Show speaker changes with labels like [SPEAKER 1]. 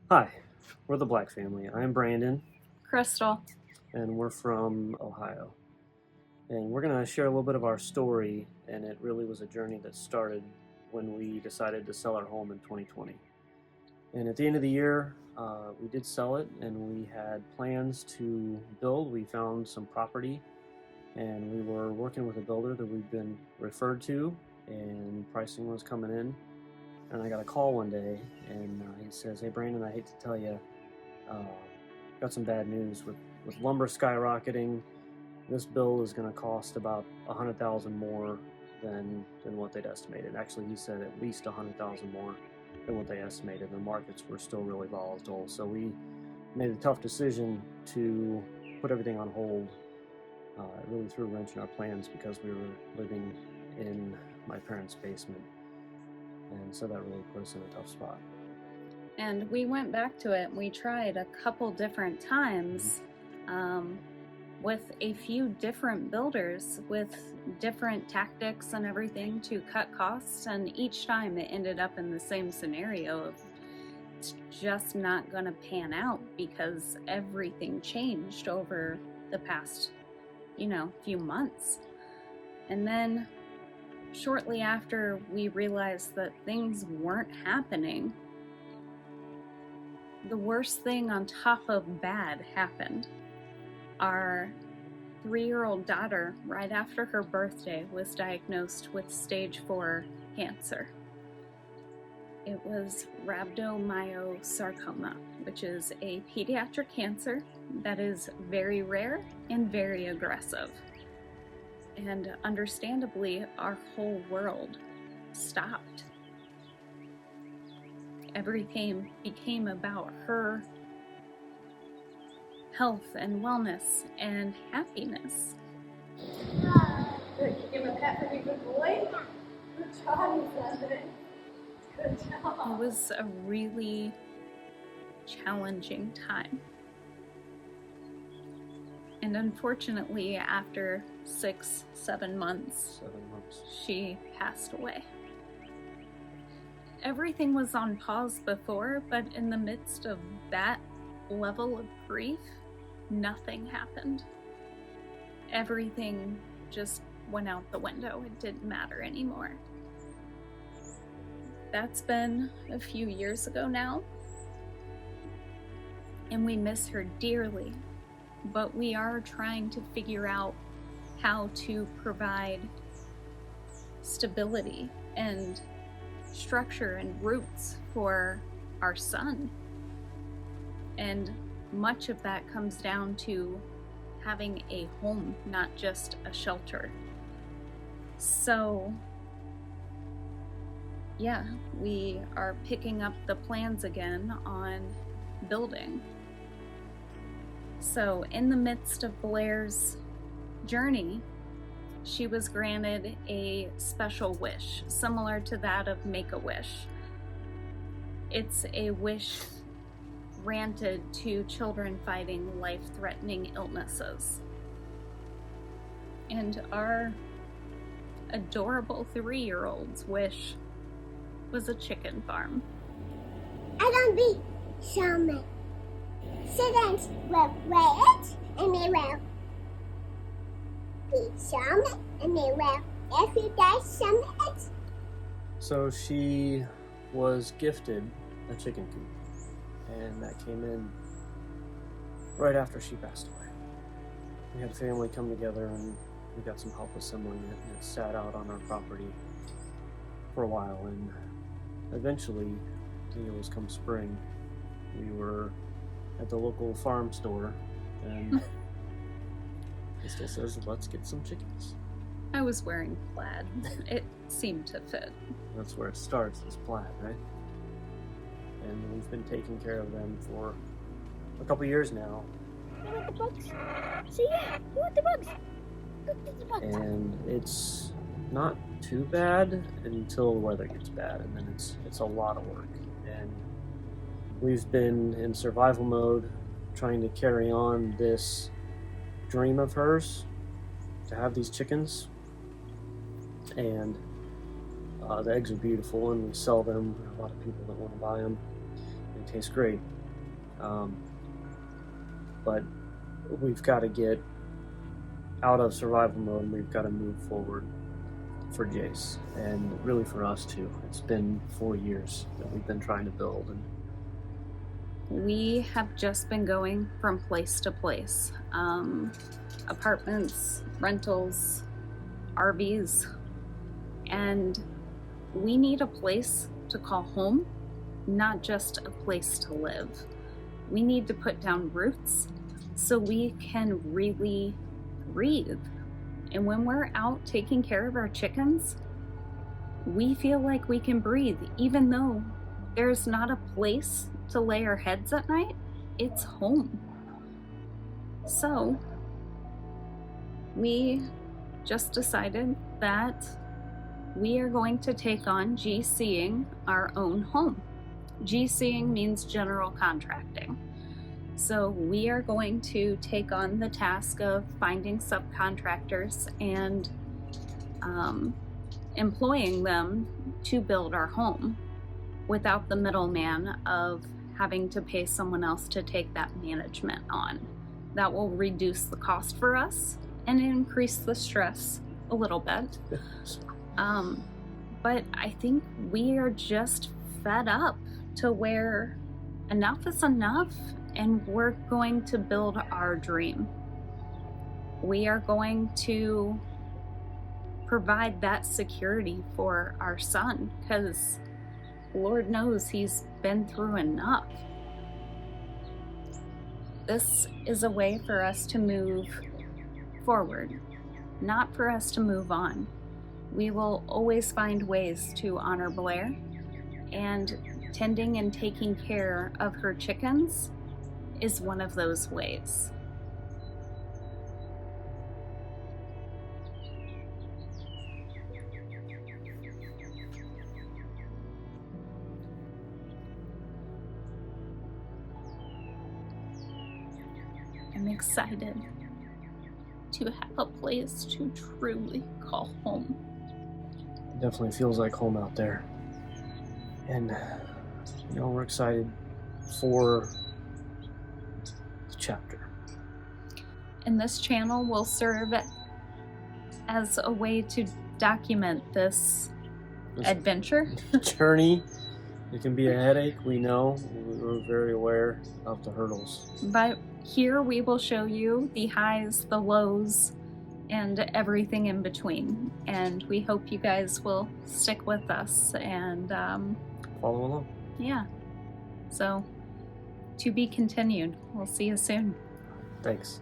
[SPEAKER 1] Hi, we're the Black family. I'm Brandon,
[SPEAKER 2] Crystal.
[SPEAKER 1] and we're from Ohio. And we're going to share a little bit of our story, and it really was a journey that started when we decided to sell our home in 2020. And at the end of the year, we did sell it, and we had plans to build. We found some property, and we were working with a builder that we've been referred to, and pricing was coming in. And I got a call one day, and he says, "Hey, Brandon, I hate to tell you, got some bad news with lumber skyrocketing. This bill is going to cost about $100,000 more than what they'd estimated. Actually, he said at least $100,000 more than what they estimated. The markets were still really volatile, so we made a tough decision to put everything on hold. It really threw a wrench in our plans because we were living in my parents' basement, and so that really put us in a tough spot.
[SPEAKER 2] And we went back to it. We tried a couple different times with a few different builders with different tactics and everything to cut costs. And each time it ended up in the same scenario of it's just not going to pan out because everything changed over the past, few months. And then shortly after we realized that things weren't happening, the worst thing on top of bad happened. Our 3-year-old daughter, right after her birthday, was diagnosed with stage 4 cancer. It was Rhabdomyosarcoma, which is a pediatric cancer that is very rare and very aggressive. And understandably, our whole world stopped. Everything became about her health and wellness and happiness.
[SPEAKER 3] Good. You give a pat for me, good boy. Good job, Brandon. Good job.
[SPEAKER 2] It was a really challenging time. And unfortunately, after 6-7 months, she passed away. Everything was on pause before, but in the midst of that level of grief, nothing happened. Everything just went out the window. It didn't matter anymore. That's been a few years ago now, and we miss her dearly, but we are trying to figure out how to provide stability and structure and roots for our son. And much of that comes down to having a home, not just a shelter. So, yeah, we are picking up the plans again on building. So, in the midst of Blair's journey, she was granted a special wish, similar to that of Make-A-Wish. It's a wish granted to children fighting life-threatening illnesses. And our adorable 3-year-old's wish was a chicken farm.
[SPEAKER 4] I don't be salmon. Students will wait and they will be salmon and they will every day salmon.
[SPEAKER 1] So she was gifted a chicken coop, and that came in right after she passed away. We had a family come together and we got some help assembling it, and it sat out on our property for a while, and eventually, I think it was come spring, we were at the local farm store, and it still says, "Let's get some chickens."
[SPEAKER 2] I was wearing plaid. It seemed to fit.
[SPEAKER 1] That's where it starts, is plaid, right? And we've been taking care of them for a couple years now.
[SPEAKER 4] You want the bugs? So yeah, you want the bugs? Look at the bugs.
[SPEAKER 1] And it's not too bad until the weather gets bad, and then it's a lot of work. And we've been in survival mode, trying to carry on this dream of hers to have these chickens. And the eggs are beautiful, and we sell them. There are a lot of people that want to buy them. And tastes great. But we've got to get out of survival mode, and we've got to move forward for Jace, and really for us too. It's been 4 years that we've been trying to build, and
[SPEAKER 2] We have just been going from place to place. Apartments, rentals, RVs, and we need a place to call home, not just a place to live. We need to put down roots so we can really breathe. And when we're out taking care of our chickens, we feel like we can breathe, even though there's not a place to lay our heads at night. It's home. So we just decided that we are going to take on GCing our own home. GCing means general contracting. So we are going to take on the task of finding subcontractors and employing them to build our home without the middleman of having to pay someone else to take that management on. That will reduce the cost for us and increase the stress a little bit. But I think we are just fed up to where enough is enough, and we're going to build our dream. We are going to provide that security for our son, because Lord knows he's been through enough. This is a way for us to move forward, not for us to move on. We will always find ways to honor Blair, and tending and taking care of her chickens is one of those ways. I'm excited to have a place to truly call home.
[SPEAKER 1] it definitely feels like home out there. And, we're excited for the chapter.
[SPEAKER 2] And this channel will serve as a way to document this adventure.
[SPEAKER 1] Journey. It can be a headache, we know. We're very aware of the hurdles.
[SPEAKER 2] But here we will show you the highs, the lows, and everything in between. And we hope you guys will stick with us and
[SPEAKER 1] Follow along.
[SPEAKER 2] yeah. So, to be continued. We'll see you soon.
[SPEAKER 1] Thanks.